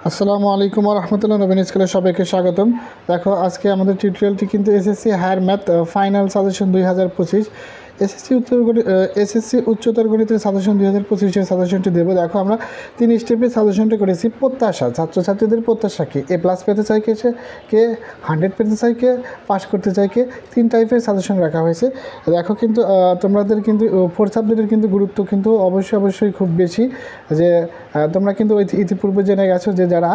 আসসালামু আলাইকুম ওয়া রাহমাতুল্লাহি নবীন স্কুলে সবাইকে স্বাগতম। দেখো আজকে আমাদের টিউটোরিয়ালটি কিন্তু SSC higher math final suggestion 2025 SSC উচ্চতর গণিতের সাজেশন 2025 সাজেশনটি দেবো। দেখো আমরা 3 স্টেপে সাজেশনটি করেছি। প্রত্যাশা, ছাত্রছাত্রীদের প্রত্যাশা কি এ প্লাস পেতে চাই, কে 100 পেতে চাই, কে পাস করতে চাই, কে 3 টাইপের সাজেশন রাখা হয়েছে। দেখো কিন্তু তোমাদের কিন্তু 4 সাবজেক্টের কিন্তু গুরুত্ব কিন্তু অবশ্যই খুব বেশি, যে তোমরা কিন্তু ইতিপূর্বে জেনে গেছো যে যারা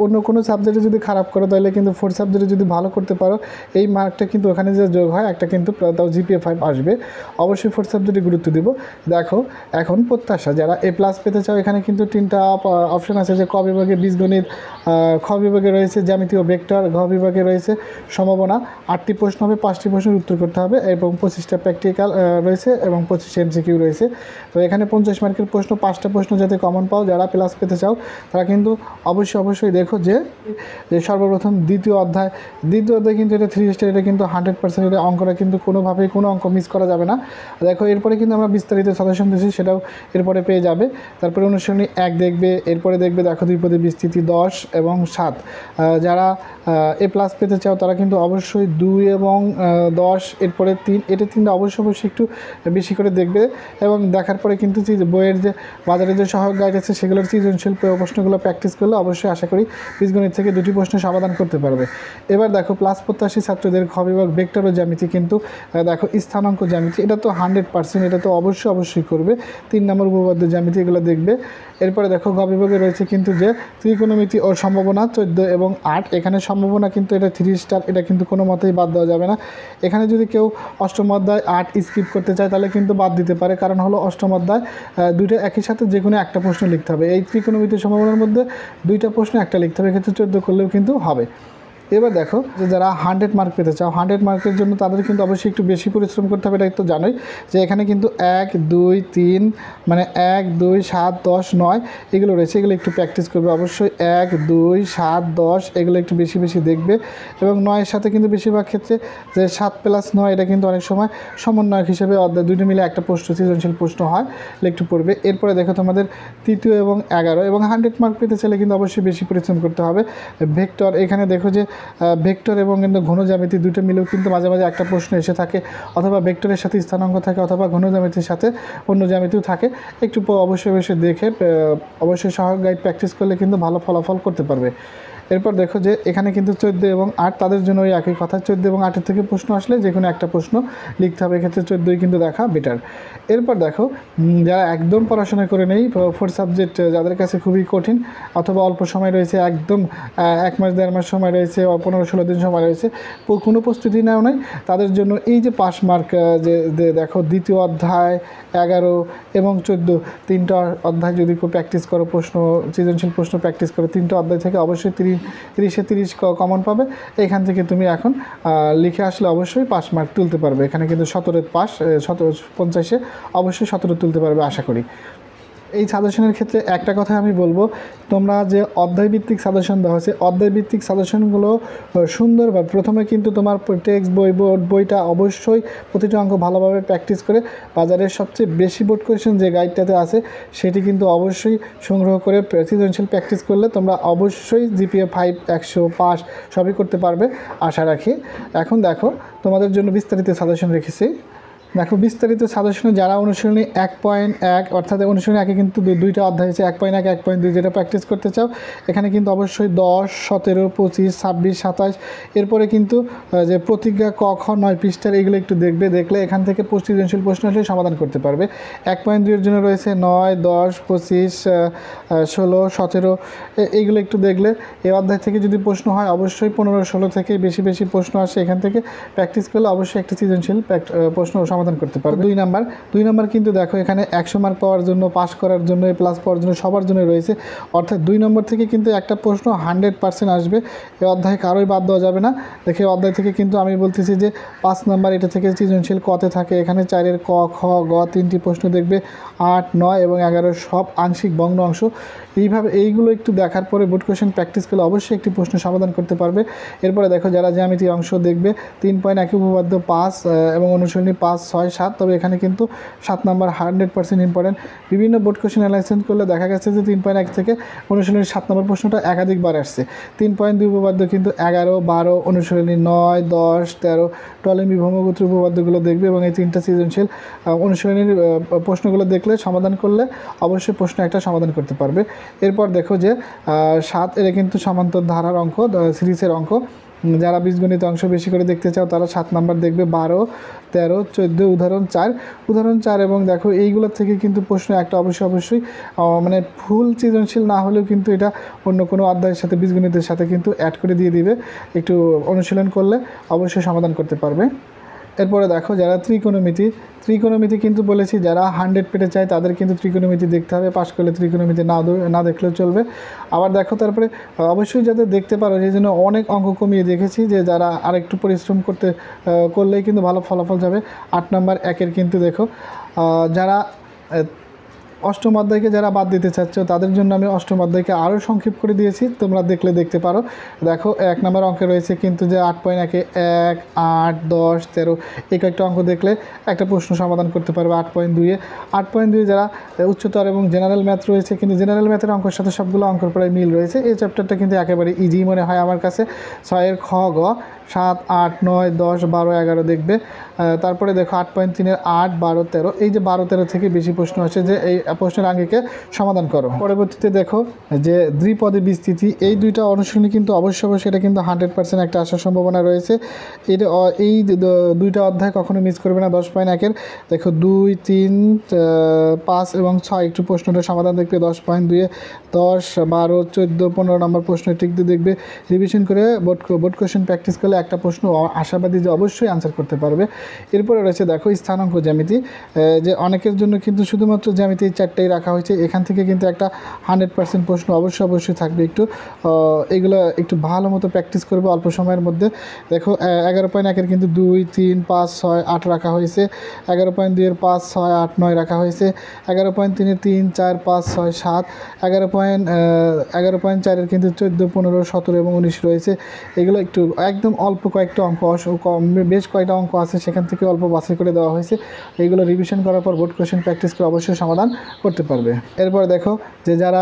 অন্য কোনো সাবজেক্টে যদি খারাপ করো তাহলে কিন্তু 4 সাবজেক্টে যদি ভালো করতে পারো এই মার্কটা কিন্তু ওখানে যে যোগ হয় একটা কিন্তু তাও জিপিএ 5 আসবে। অবশ্যই 4 সাবজেক্টে গুরুত্ব দিব। দেখো এখন প্রত্যাশা যারা এ প্লাস পেতে চাও, এখানে কিন্তু 3টা অপশন আছে, যে ক বিভাগে বীজগণিত, খ বিভাগে রয়েছে জ্যামিতি ও ভেক্টর, ঘ বিভাগে রয়েছে সম্ভাবনা। 8টি প্রশ্ন হবে, 5টি প্রশ্নের উত্তর করতে হবে এবং 25টা প্র্যাকটিক্যাল রয়েছে এবং 25টা এমসিকিউ রয়েছে। তো এখানে 50 মার্কের প্রশ্ন, 5টা প্রশ্ন যাতে কমন পাও যারা প্লাস পেতে চাও তারা কিন্তু অবশ্যই দেখো যে সর্বপ্রথম দ্বিতীয় অধ্যায় কিন্তু এটা 3 স্টার, এটা কিন্তু 100% এটা অঙ্কটা কিন্তু কোনোভাবেই কোনো অঙ্ক মিস করা যাবে না। দেখো এরপরে কিন্তু আমরা বিস্তারিত সাজেশন দিয়েছি, সেটাও এরপরে পেয়ে যাবে। তারপরে অনুশীলনী 1 দেখবে, এরপরে দেখবে দেখো দ্বিপদী বিস্তৃতি 10 এবং 7। যারা এ প্লাস পেতে চাও তারা কিন্তু অবশ্যই 2 এবং 10, এরপরে 3, এটা 3টা অবশ্যই একটু বেশি করে দেখবে এবং দেখার পরে কিন্তু বইয়ের যে বাজারে যে সহায়ক গাইড আছে সেগুলোর সৃজনশীল প্রশ্নগুলো প্র্যাকটিস করলে অবশ্যই আশা করি বীজগণিত থেকে 2টি প্রশ্ন সমাধান করতে পারবে। এবার দেখো প্লাস প্রত্যাশী ছাত্রদের খ বিভাগ ভেক্টর ও জ্যামিতি কিন্তু দেখো স্থানাঙ্ক জ্যামিতি এটা তো 100%, এটা তো অবশ্যই করবে। 3 নম্বর উপপাদ্য জ্যামিতি এগুলো দেখবে। এরপরে দেখো ঘ বিভাগে রয়েছে কিন্তু যে ত্রিকোণমিতি ও সম্ভাবনা 14 এবং 8। এখানে সম্ভাবনা কিন্তু এটা 3 স্টার, এটা কিন্তু কোনো মতেই বাদ দেওয়া যাবে না। এখানে যদি কেউ অষ্টম অধ্যায় 8 স্কিপ করতে চায় তাহলে কিন্তু বাদ দিতে পারে, কারণ হলো অষ্টম অধ্যায় 2টা একই সাথে যে কোনো একটা প্রশ্ন লিখতে হবে। এই ত্রিকোণমিতি সম্ভাবনার মধ্যে 2টা প্রশ্ন একটা লিখতে হবে, এক্ষেত্রে 14 করলেও কিন্তু হবে। এবার দেখো যে যারা 100 মার্ক পেতে চাও, 100 মার্কের জন্য তাদের কিন্তু অবশ্যই একটু বেশি পরিশ্রম করতে হবে, এটা তো জানোই। যে এখানে কিন্তু 1 2 3 মানে 1 2 7 10 9 এগুলো রয়েছে, এগুলো একটু প্র্যাকটিস করবে অবশ্যই। 1 2 7 10 এগুলো একটু বেশি দেখবে এবং 9-এর সাথে কিন্তু বেশিরভাগ ক্ষেত্রে যে 7 + 9 এটা কিন্তু অনেক সময় সমন্বয়ক হিসেবে অধ্যায় 2টো মিলে একটা প্রশ্ন সৃজনশীল প্রশ্ন হয়, একটু পড়বে। এরপরে দেখো তোমাদের 3 এবং 11 এবং 100 মার্ক পেতে চাইলে কিন্তু অবশ্যই বেশি পরিশ্রম করতে হবে। ভেক্টর, এখানে দেখো যে ভেক্টর এবং কিন্তু ঘন জ্যামিতি 2টো মিলেও কিন্তু মাঝে একটা প্রশ্ন এসে থাকে, অথবা ভেক্টরের সাথে স্থানাঙ্ক থাকে, অথবা ঘন জ্যামিতির সাথে অন্য জ্যামিতিও থাকে। একটু অবশ্যই দেখে অবশ্যই সহায়ক গাইড প্র্যাকটিস করলে কিন্তু ভালো ফলাফল করতে পারবে। এরপর দেখো যে এখানে কিন্তু 14 এবং 8 তাদের জন্য ওই একই কথা, 14 এবং 8-এর থেকে প্রশ্ন আসলে যে কোনো একটা প্রশ্ন লিখতে হবে, এক্ষেত্রে 14ই কিন্তু দেখা বেটার। এরপর দেখো যারা একদম পড়াশোনা করে নেই, 4 সাবজেক্ট যাদের কাছে খুবই কঠিন অথবা অল্প সময় রয়েছে, একদম 1 মাস 1.5 মাস সময় রয়েছে, 15-16 দিন সময় রয়েছে, কোনো প্রস্তুতি নেওয়া নাই, তাদের জন্য এই যে পাস মার্ক যে দেখো দ্বিতীয় অধ্যায় 11 এবং 14 3টা অধ্যায় যদি প্র্যাকটিস করো, সৃজনশীল প্রশ্ন প্র্যাকটিস করো, 3টা অধ্যায় থেকে অবশ্যই 30-এ 30 কমন পাবে। এখান থেকে তুমি এখন লিখে আসলে অবশ্যই পাস মার্ক তুলতে পারবে। এখানে কিন্তু 17 পাস, 50-এ অবশ্যই 17 তুলতে পারবে আশা করি। এই সাজেশনের ক্ষেত্রে একটা কথা আমি বলবো, তোমরা যে অধ্যায়ভিত্তিক সাজেশন দেওয়া হয়েছে, অধ্যায়ভিত্তিক সাজেশনগুলো সুন্দরভাবে প্রথমে কিন্তু তোমার টেক্সট বইটা অবশ্যই প্রতিটা অঙ্ক ভালোভাবে প্র্যাকটিস করে বাজারের সবচেয়ে বেশি বোর্ড কোয়েশ্চেন যে গাইডটাতে আছে সেটি কিন্তু অবশ্যই সংগ্রহ করে সৃজনশীল প্র্যাকটিস করলে তোমরা অবশ্যই জিপিএ 5 100 পাস সবই করতে পারবে আশা রাখি। এখন দেখো তোমাদের জন্য বিস্তারিত সাজেশন রেখেছি। দেখো বিস্তারিত সাজেশনে যারা অনুশীলনী 1.1 অর্থাৎ অনুশীলনী 1-এ কিন্তু 2টা অধ্যায় আছে, 1.1 1.2 যেটা প্র্যাকটিস করতে চাও এখানে কিন্তু অবশ্যই 10 17 25 26 27 এরপরে কিন্তু যে প্রতিজ্ঞা ক খ 9 পৃষ্ঠার এগুলো একটু দেখলে এখান থেকে সৃজনশীল প্রশ্ন আসলে সমাধান করতে পারবে। 1.2 এর জন্য রয়েছে 9 10 25 16 17 এইগুলো একটু দেখলে এই অধ্যায় থেকে যদি প্রশ্ন হয় অবশ্যই 15 16 থেকে বেশি প্রশ্ন আসে, এখান থেকে প্র্যাকটিস করলে অবশ্যই একটা সৃজনশীল প্রশ্ন সমাধান করতে পারবে। 2 নাম্বার কিন্তু দেখো এখানে 100 মার্ক পাওয়ার জন্য, পাস করার জন্য, প্লাস পাওয়ার জন্য সবার জন্য রয়েছে, অর্থাৎ 2 নম্বর থেকে কিন্তু একটা প্রশ্ন 100% আসবে। এই অধ্যায় কারোই বাদ দেওয়া যাবে না। দেখে অধ্যায় থেকে কিন্তু আমি বলতেছি যে 5 নাম্বার এটা থেকে সৃজনশীল কতে থাকে, এখানে 4-এর ক খ গ 3টি প্রশ্ন দেখবে, 8 9 এবং 11 সব আংশিক ভগ্ন অংশ। এইগুলো একটু দেখার পরে বোর্ড কোয়েশ্চেন প্র্যাকটিস করলে অবশ্যই একটি প্রশ্ন সমাধান করতে পারবে। এরপরে দেখো যারা জ্যামিতি অংশ দেখবে 3.1 উপপাদ্য 5 এবং অনুশীলনী 5 6, 7, তবে এখানে কিন্তু 7 নাম্বার 100% ইম্পর্টেন্ট। বিভিন্ন বোর্ড কোশ্চেন অ্যানালাইসিস করলে দেখা গেছে যে 3.1 থেকে অনুশীলনীর 7 নম্বর প্রশ্নটা একাধিকবার আসছে। 3.2 উপপাদ্য কিন্তু 11, 12, অনুশীলনী 9, 10, 13 টলেমি ভৌমগতির উপপাদ্যগুলো দেখবে এবং এই 3টা সৃজনশীল অনুশীলনীর প্রশ্নগুলো দেখলে সমাধান করলে অবশ্যই প্রশ্ন একটা সমাধান করতে পারবে। এরপর দেখো যে 7 এটা কিন্তু সমান্তর ধারার অঙ্ক, সিরিজের অঙ্ক। যারা বীজগণিত অংশ বেশি করে দেখতে চাও তারা 7 নাম্বার দেখবে, 12, 13, 14 উদাহরণ 4 এবং দেখো এইগুলোর থেকে কিন্তু প্রশ্ন একটা অবশ্যই মানে ফুল সৃজনশীল না হলেও কিন্তু এটা অন্য কোনো অধ্যায়ের সাথে বীজগণিতের সাথে কিন্তু অ্যাড করে দিয়ে দিবে। একটু অনুশীলন করলে অবশ্যই সমাধান করতে পারবে। এরপরে দেখো যারা ত্রিকোণমিতি কিন্তু বলেছি যারা 100 পেতে চায় তাদের কিন্তু ত্রিকোণমিতি দেখতে হবে, পাশ করলে ত্রিকোণমিতি না দেখলেও চলবে। আবার দেখো তারপরে অবশ্যই যাতে দেখতে পারো সেই জন্য অনেক অঙ্ক কমিয়ে দেখেছি যে যারা আরেকটু পরিশ্রম করলেই কিন্তু ভালো ফলাফল যাবে। 8 নাম্বার 1-এর কিন্তু দেখো যারা অষ্টম অধ্যায়কে যারা বাদ দিতে চাচ্ছ তাদের জন্য আমি অষ্টম অধ্যায়কে আরও সংক্ষেপ করে দিয়েছি, তোমরা দেখতে পারো। দেখো 1 নম্বর অঙ্কে রয়েছে কিন্তু যে 8.1-এ 1, 8, 10, 13 এই কয়েকটা অঙ্ক দেখলে একটা প্রশ্ন সমাধান করতে পারবে। 8.2 যারা উচ্চতর এবং জেনারেল ম্যাথ রয়েছে কিন্তু জেনারেল ম্যাথের অঙ্কের সাথে সবগুলো অঙ্কের প্রায় মিল রয়েছে। এই চ্যাপ্টারটা কিন্তু একেবারে ইজি মনে হয় আমার কাছে। 6-এর খ, গ, 7, 8, 9, 10, 12, 11 দেখবে। তারপরে দেখো 8.3-এর 8, 12, 13 এই যে 12, 13 থেকে বেশি প্রশ্ন আছে যে এই প্রশ্নের আঙ্গিকে সমাধান করো। পরবর্তীতে দেখো যে দ্বিপদী বিস্তৃতি, এই দুইটা অনুশীলনী কিন্তু অবশ্যই এটা কিন্তু 100% একটা আসার সম্ভাবনা রয়েছে। এই দুইটা অধ্যায় কখনো মিস করবে না। 10.1-এর দেখো 2, 3, 5 এবং 6 একটু প্রশ্নটা সমাধান দেখবে। 10.2-এ 10, 12, 14, 15 নম্বর প্রশ্ন ঠিক দিয়ে দেখবে। রিভিশন করে বোর্ড কোশ্চেন প্র্যাকটিস করলে একটা প্রশ্ন আশাবাদী যে অবশ্যই আনসার করতে পারবে। এরপরে রয়েছে দেখো স্থানাঙ্ক জ্যামিতি, যে অনেকের জন্য কিন্তু শুধুমাত্র জ্যামিতি 4টাই রাখা হয়েছে। এখান থেকে কিন্তু একটা 100% প্রশ্ন অবশ্যই থাকবে। এগুলো একটু ভালো মতো প্র্যাকটিস করবে অল্প সময়ের মধ্যে। দেখো 11.1-এর কিন্তু 2, 3, 5, 6, 8 রাখা হয়েছে। 11.2-এর 5, 6, 8, 9 রাখা হয়েছে। 11.3-এর 3, 4, 5, 6, 7, 11.4-এর কিন্তু 14, 15, 17 এবং 19 রয়েছে। এগুলো একটু একদম অল্প কয়েকটা অঙ্ক, বেশ কয়েকটা অঙ্ক আছে সেখান থেকে অল্প বাছাই করে দেওয়া হয়েছে। এইগুলো রিভিশন করার পর বোর্ড কোশ্চেন প্র্যাকটিস করে অবশ্যই সমাধান করতে পারবে। এরপর দেখো যে যারা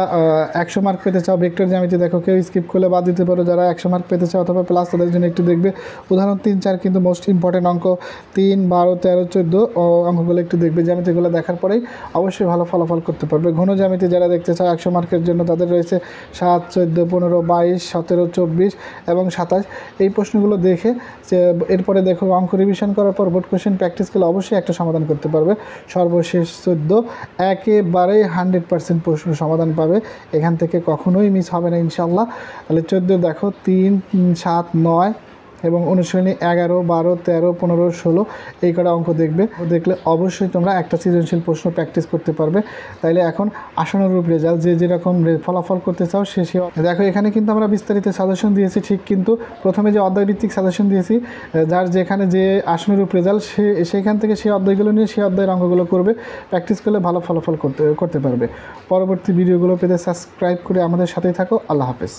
100 মার্ক পেতে চাও ভেক্টর জ্যামিতি দেখো কেউ স্কিপ করলে বাদ দিতে পারো। যারা 100 মার্ক পেতে চাও অথবা প্লাস তাদের জন্য একটু দেখবে। উদাহরণ 3, 4 কিন্তু মোস্ট ইম্পর্টেন্ট অঙ্ক। 3, 12, 13, 14 অঙ্কগুলো একটু দেখবে। জ্যামিতিগুলো দেখার পরেই অবশ্যই ভালো ফলাফল করতে পারবে। ঘন জ্যামিতি যারা দেখতে চাও 100 মার্কের জন্য তাদের রয়েছে 7, 14, 15, 22, 17, 24 এবং 27 এই প্রশ্নগুলো দেখে এরপরে দেখো অঙ্ক রিভিশন করার পর বোর্ড কোশ্চেন প্র্যাকটিস করলে অবশ্যই একটা সমাধান করতে পারবে। সর্বশেষ 14 একেবারেই 100% প্রশ্ন সমাধান পাবে, এখান থেকে কখনোই মিস হবে না ইনশাল্লাহ। তাহলে 14 দেখো 3, 7, 9 এবং অনুশীলনী 11, 12, 13, 15, 16 এই কটা অঙ্ক দেখলে অবশ্যই তোমরা একটা সৃজনশীল প্রশ্ন প্র্যাকটিস করতে পারবে। তাইলে এখন আশানুরূপ রেজাল্ট যে যেরকম ফলাফল করতে চাও সে দেখো এখানে কিন্তু আমরা বিস্তারিত সাজেশন দিয়েছি। ঠিক কিন্তু প্রথমে যে অধ্যায়ভিত্তিক সাজেশন দিয়েছি যার যেখানে যে আশানুরূপ রেজাল্ট সেইখান থেকে সেই অধ্যায়গুলো নিয়ে সেই অধ্যায়ের অঙ্কগুলো করবে, প্র্যাকটিস করলে ভালো ফলাফল করতে পারবে। পরবর্তী ভিডিওগুলো পেতে সাবস্ক্রাইব করে আমাদের সাথেই থাকো। আল্লাহ হাফেজ।